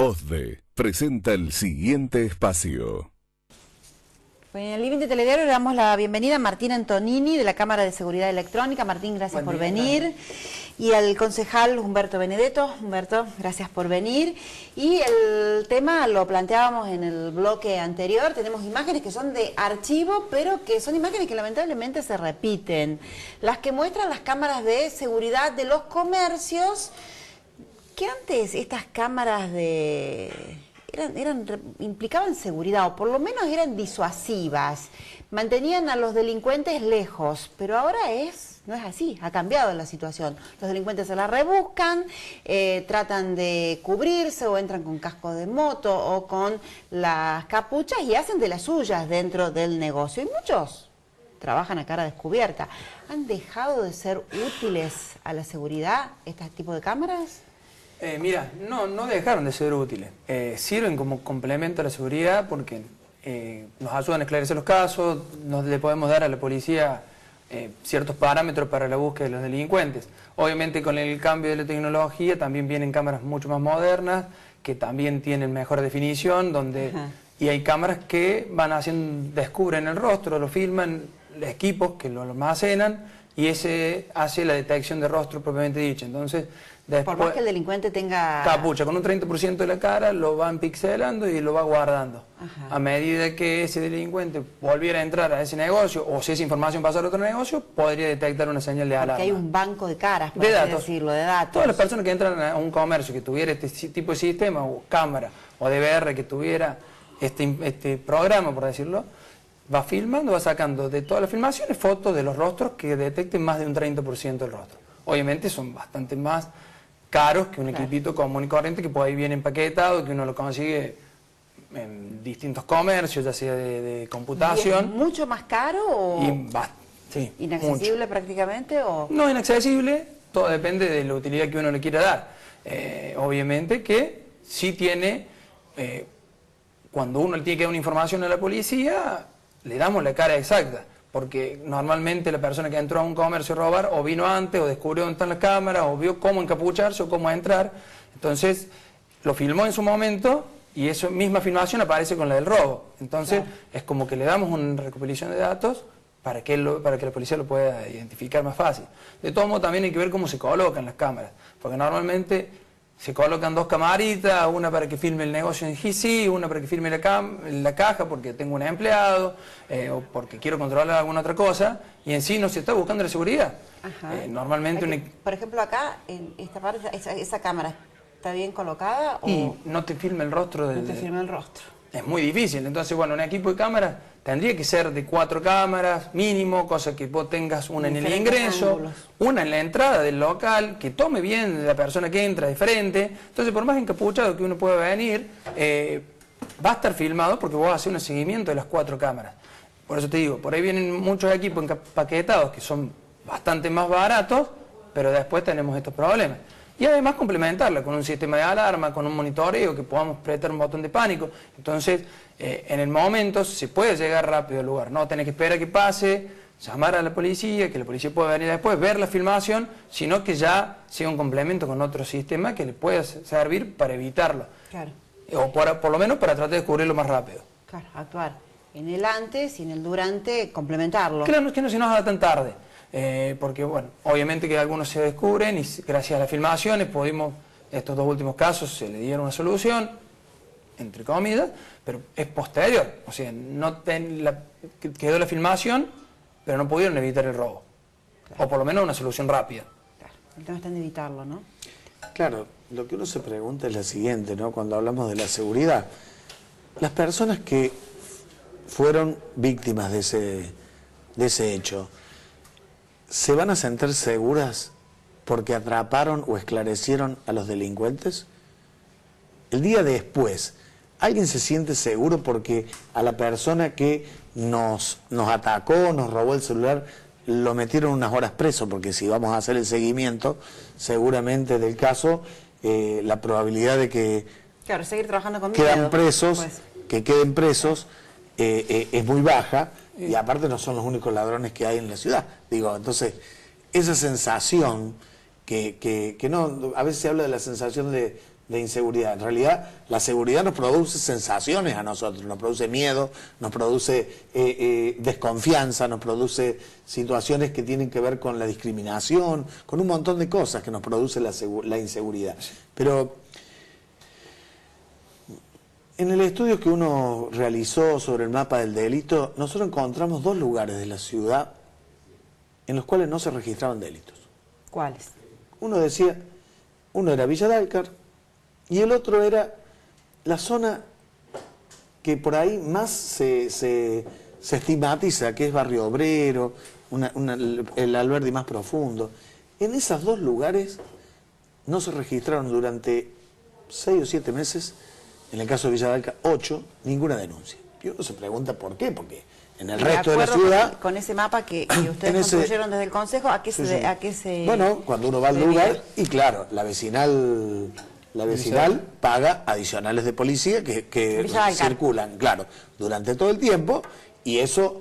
OSDE presenta el siguiente espacio. En el Living de Telediario le damos la bienvenida a Martín Antonini de la Cámara de Seguridad Electrónica. Martín, gracias por venir. Y al concejal Humberto Benedetto. Humberto, gracias por venir. Y el tema lo planteábamos en el bloque anterior. Tenemos imágenes que son de archivo, pero que son imágenes que lamentablemente se repiten. Las que muestran las cámaras de seguridad de los comercios, que antes estas cámaras implicaban seguridad, o por lo menos eran disuasivas, mantenían a los delincuentes lejos, pero ahora no es así, ha cambiado la situación. Los delincuentes se la rebuscan, tratan de cubrirse o entran con casco de moto o con las capuchas y hacen de las suyas dentro del negocio. Y muchos trabajan a cara descubierta. ¿Han dejado de ser útiles a la seguridad este tipo de cámaras? Mira, no dejaron de ser útiles. Sirven como complemento a la seguridad porque nos ayudan a esclarecer los casos, le podemos dar a la policía ciertos parámetros para la búsqueda de los delincuentes. Obviamente con el cambio de la tecnología también vienen cámaras mucho más modernas, que también tienen mejor definición, y hay cámaras que descubren el rostro, lo filman, equipos que lo almacenan, y ese hace la detección de rostro propiamente dicha. Entonces, después, por más que el delincuente tenga capucha, con un 30% de la cara, lo van pixelando y lo va guardando. Ajá. A medida que ese delincuente volviera a entrar a ese negocio, o si esa información pasara a otro negocio, podría detectar una señal de alarma. Porque hay un banco de caras, por de así datos. decirlo, de datos. Todas las personas que entran a un comercio que tuviera este tipo de sistema, o cámara, o DVR que tuviera este programa, por decirlo, va filmando, va sacando de todas las filmaciones fotos de los rostros que detecten más de un 30% del rostro. Obviamente son bastante más caros que un equipito común y corriente que por ahí viene empaquetado, que uno lo consigue en distintos comercios, ya sea de computación. ¿Y es mucho más caro o sí, inaccesible mucho. prácticamente? ¿O? No inaccesible, todo depende de la utilidad que uno le quiera dar. Obviamente que sí tiene, cuando uno le tiene que dar una información a la policía, le damos la cara exacta, porque normalmente la persona que entró a un comercio a robar o vino antes, o descubrió dónde están las cámaras, o vio cómo encapucharse o cómo entrar, entonces lo filmó en su momento y esa misma filmación aparece con la del robo. Entonces es como que le damos una recopilación de datos para que la policía lo pueda identificar más fácil. De todo modo también hay que ver cómo se colocan las cámaras, porque normalmente se colocan dos camaritas, una para que filme el negocio en GC, una para que filme la caja porque tengo un empleado, o porque quiero controlar alguna otra cosa, y en sí no se está buscando la seguridad. Normalmente por ejemplo, acá, en esta parte, esa cámara, ¿está bien colocada? Y no te filma el rostro. No te filma el rostro. Es muy difícil. Entonces, bueno, un equipo de cámaras tendría que ser de 4 cámaras mínimo, cosa que vos tengas una en el ingreso, ángulos, una en la entrada del local, que tome bien la persona que entra de frente. Entonces, por más encapuchado que uno pueda venir, va a estar filmado porque vos haces un seguimiento de las 4 cámaras. Por eso te digo, por ahí vienen muchos equipos empaquetados que son bastante más baratos, pero después tenemos estos problemas. Y además complementarla con un sistema de alarma, con un monitoreo, que podamos apretar un botón de pánico. Entonces, en el momento se puede llegar rápido al lugar, no tenés que esperar a que pase, llamar a la policía, que la policía pueda venir después, ver la filmación, sino que ya sea un complemento con otro sistema que le pueda servir para evitarlo. Claro. O por lo menos para tratar de descubrirlo más rápido. Claro, actuar en el antes y en el durante, complementarlo. Claro, que no se nos haga tan tarde. Porque bueno, obviamente que algunos se descubren y gracias a las filmaciones estos 2 últimos casos se le dieron una solución, entre comillas, pero es posterior, o sea, quedó la filmación, pero no pudieron evitar el robo, o por lo menos una solución rápida. Claro, el tema está en evitarlo, ¿no? Claro, lo que uno se pregunta es lo siguiente, ¿no? Cuando hablamos de la seguridad, las personas que fueron víctimas de ese hecho, ¿se van a sentir seguras porque atraparon o esclarecieron a los delincuentes? El día después, ¿alguien se siente seguro porque a la persona que nos atacó, nos robó el celular, lo metieron unas horas preso? Porque si vamos a hacer el seguimiento, seguramente del caso, la probabilidad de que claro, seguir trabajando con queden presos, que queden presos, es muy baja. Y aparte no son los únicos ladrones que hay en la ciudad. Digo, entonces, esa sensación que no, a veces se habla de la sensación de de inseguridad. En realidad, la seguridad nos produce sensaciones a nosotros, nos produce miedo, nos produce desconfianza, nos produce situaciones que tienen que ver con la discriminación, con un montón de cosas que nos produce la inseguridad. Pero en el estudio que uno realizó sobre el mapa del delito, nosotros encontramos 2 lugares de la ciudad en los cuales no se registraban delitos. ¿Cuáles? Uno era Villa Dálcar y el otro era la zona que por ahí más se estigmatiza, que es Barrio Obrero, el Alberdi más profundo. En esos 2 lugares no se registraron durante 6 o 7 meses, en el caso de Villa Dálcar 8, ninguna denuncia. Y uno se pregunta por qué, porque en el resto de la ciudad... Con ese mapa que ustedes construyeron desde el Consejo, ¿a qué se Bueno, cuando uno va al lugar, y claro, la vecinal paga adicionales de policía que circulan, claro, durante todo el tiempo, y eso,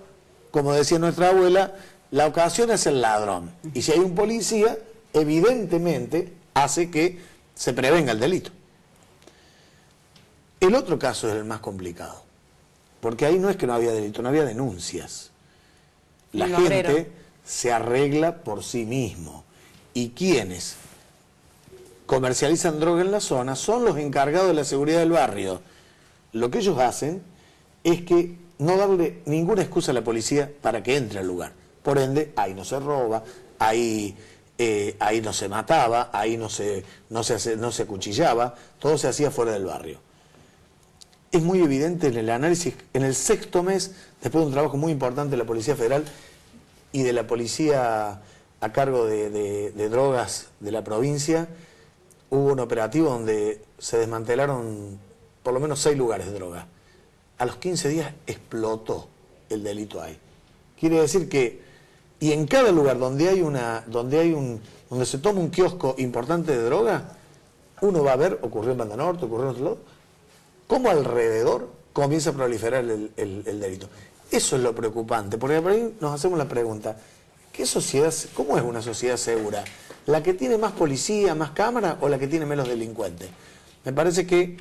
como decía nuestra abuela, la ocasión es el ladrón. Y si hay un policía, evidentemente hace que se prevenga el delito. El otro caso es el más complicado, porque ahí no es que no había delito, no había denuncias. La gente se arregla por sí mismo, y quienes comercializan droga en la zona son los encargados de la seguridad del barrio. Lo que ellos hacen es que no darle ninguna excusa a la policía para que entre al lugar. Por ende, ahí no se roba, ahí no se mataba, ahí no se acuchillaba, todo se hacía fuera del barrio. Es muy evidente en el análisis, en el 6º mes, después de un trabajo muy importante de la Policía Federal y de la policía a cargo de drogas de la provincia, hubo un operativo donde se desmantelaron por lo menos 6 lugares de droga. A los 15 días explotó el delito ahí. Quiere decir que, y en cada lugar donde se toma un kiosco importante de droga, uno va a ver, ocurrió en Banda Norte, ocurrió en otro lado, cómo alrededor comienza a proliferar el delito. Eso es lo preocupante, porque por ahí nos hacemos la pregunta, ¿cómo es una sociedad segura? ¿La que tiene más policía, más cámara, o la que tiene menos delincuentes? Me parece que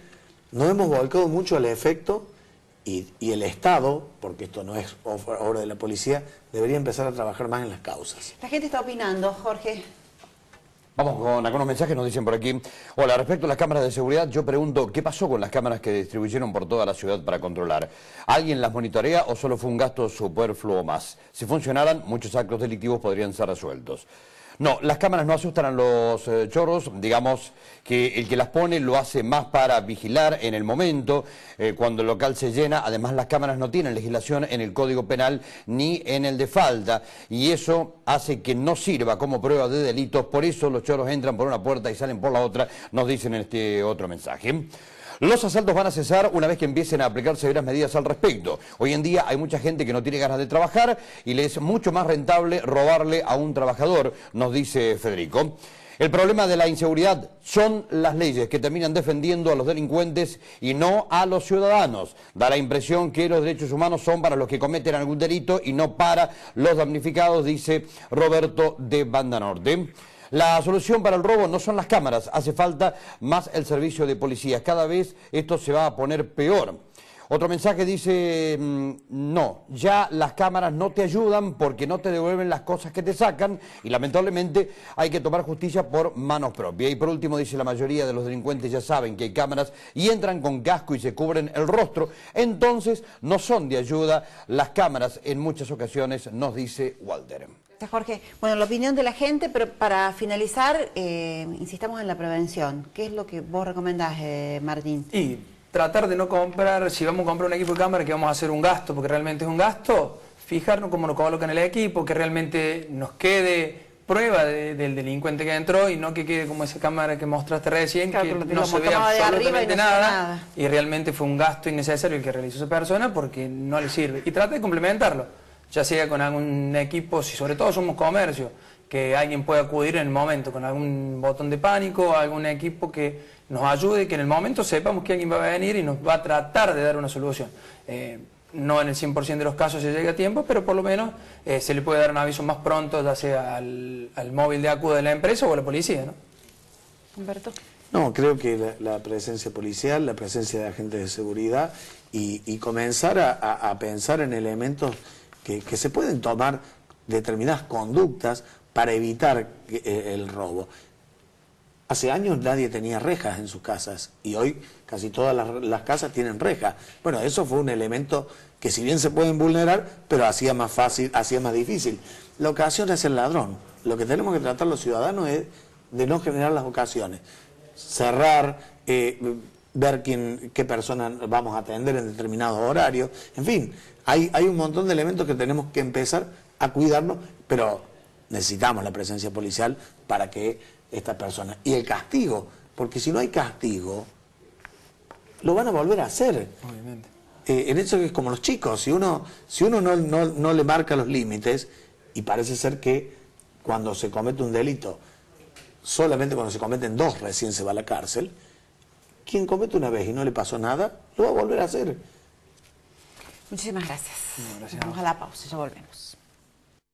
nos hemos volcado mucho al efecto y el Estado, porque esto no es obra de la policía, debería empezar a trabajar más en las causas. La gente está opinando, Jorge. Vamos con algunos mensajes, nos dicen por aquí. Hola, respecto a las cámaras de seguridad, yo pregunto, ¿qué pasó con las cámaras que distribuyeron por toda la ciudad para controlar? ¿Alguien las monitorea o solo fue un gasto superfluo más? Si funcionaran, muchos actos delictivos podrían ser resueltos. No, las cámaras no asustan a los chorros, digamos que el que las pone lo hace más para vigilar en el momento, cuando el local se llena. Además, las cámaras no tienen legislación en el Código Penal ni en el de falta, y eso hace que no sirva como prueba de delitos. Por eso los chorros entran por una puerta y salen por la otra, nos dicen en este otro mensaje. Los asaltos van a cesar una vez que empiecen a aplicar severas medidas al respecto. Hoy en día hay mucha gente que no tiene ganas de trabajar y le es mucho más rentable robarle a un trabajador, nos dice Federico. El problema de la inseguridad son las leyes que terminan defendiendo a los delincuentes y no a los ciudadanos. Da la impresión que los derechos humanos son para los que cometen algún delito y no para los damnificados, dice Roberto de Banda Norte. La solución para el robo no son las cámaras, hace falta más el servicio de policías. Cada vez esto se va a poner peor. Otro mensaje dice, no, ya las cámaras no te ayudan porque no te devuelven las cosas que te sacan y lamentablemente hay que tomar justicia por manos propias. Y por último dice, la mayoría de los delincuentes ya saben que hay cámaras y entran con casco y se cubren el rostro, entonces no son de ayuda las cámaras en muchas ocasiones, nos dice Walter. Gracias, Jorge. Bueno, la opinión de la gente, pero para finalizar, insistamos en la prevención. ¿Qué es lo que vos recomendás, Martín? Y tratar de no comprar, si vamos a comprar un equipo de cámara, que vamos a hacer un gasto, porque realmente es un gasto, fijarnos cómo nos colocan el equipo, que realmente nos quede prueba del delincuente que entró y no que quede como esa cámara que mostraste recién, claro, que no se ve absolutamente nada y realmente fue un gasto innecesario el que realizó esa persona porque no le sirve. Y trata de complementarlo, ya sea con algún equipo, si sobre todo somos comercio, que alguien pueda acudir en el momento con algún botón de pánico, algún equipo que nos ayude, que en el momento sepamos que alguien va a venir y nos va a tratar de dar una solución. No en el 100% de los casos se llega a tiempo, pero por lo menos se le puede dar un aviso más pronto, ya sea al móvil de acudo de la empresa o a la policía, ¿no? Humberto. No, creo que la presencia policial, la presencia de agentes de seguridad y comenzar a pensar en elementos que se pueden tomar determinadas conductas para evitar el robo. Hace años nadie tenía rejas en sus casas y hoy casi todas las casas tienen rejas. Bueno, eso fue un elemento que si bien se pueden vulnerar, pero hacía más fácil, hacía más difícil. La ocasión es el ladrón. Lo que tenemos que tratar los ciudadanos es de no generar las ocasiones. Cerrar, ver qué personas vamos a atender en determinados horarios. En fin, hay un montón de elementos que tenemos que empezar a cuidarnos, pero necesitamos la presencia policial para que estas personas... Y el castigo, porque si no hay castigo, lo van a volver a hacer. Obviamente. En eso es como los chicos, si uno no le marca los límites, y parece ser que cuando se comete un delito, solamente cuando se cometen 2 recién se va a la cárcel, quien comete una vez y no le pasó nada, lo va a volver a hacer. Muchísimas gracias. No, gracias. Vamos a la pausa, ya volvemos.